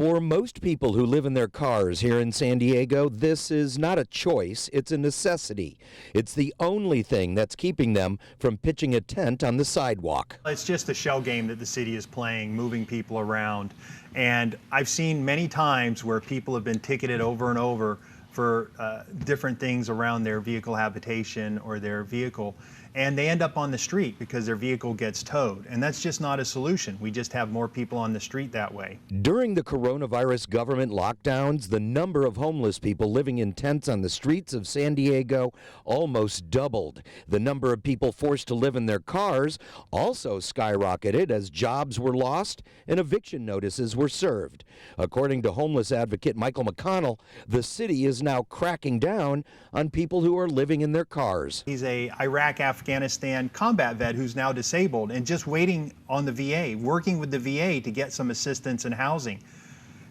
For most people who live in their cars here in San Diego, this is not a choice, it's a necessity. It's the only thing that's keeping them from pitching a tent on the sidewalk. It's just a shell game that the city is playing, moving people around. And I've seen many times where people have been ticketed over and over for different things around their vehicle habitation or their vehicle, and they end up on the street because their vehicle gets towed. And that's just not a solution. We just have more people on the street that way. During the coronavirus government lockdowns, the number of homeless people living in tents on the streets of San Diego almost doubled. The number of people forced to live in their cars also skyrocketed as jobs were lost and eviction notices were served. According to homeless advocate Michael McConnell, the city is now cracking down on people who are living in their cars. He's a Afghanistan combat vet who's now disabled and just waiting on the VA, working with the VA to get some assistance in housing.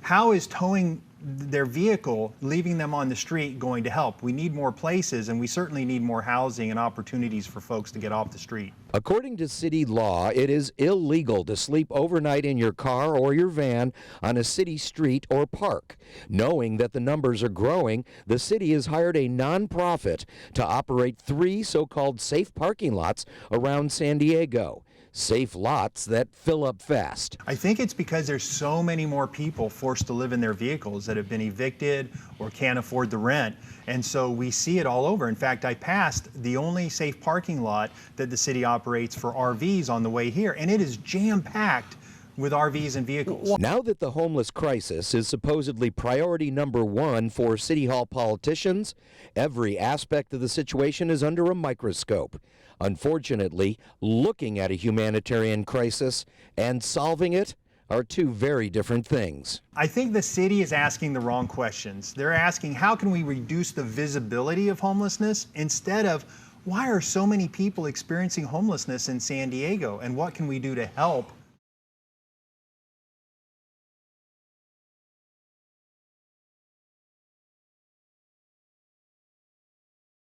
How is towing their vehicle, leaving them on the street, going to help? We need more places, and we certainly need more housing and opportunities for folks to get off the street. According to city law, it is illegal to sleep overnight in your car or your van on a city street or park. Knowing that the numbers are growing, the city has hired a nonprofit to operate 3 so-called safe parking lots around San Diego. Safe lots that fill up fast. I think it's because there's so many more people forced to live in their vehicles that have been evicted or can't afford the rent. And so we see it all over. In fact, I passed the only safe parking lot that the city operates for RVs on the way here, and it is jam-packed with RVs and vehicles. Now that the homeless crisis is supposedly priority number 1 for City Hall politicians, every aspect of the situation is under a microscope. Unfortunately, looking at a humanitarian crisis and solving it are 2 very different things. I think the city is asking the wrong questions. They're asking, how can we reduce the visibility of homelessness, instead of, why are so many people experiencing homelessness in San Diego, and what can we do to help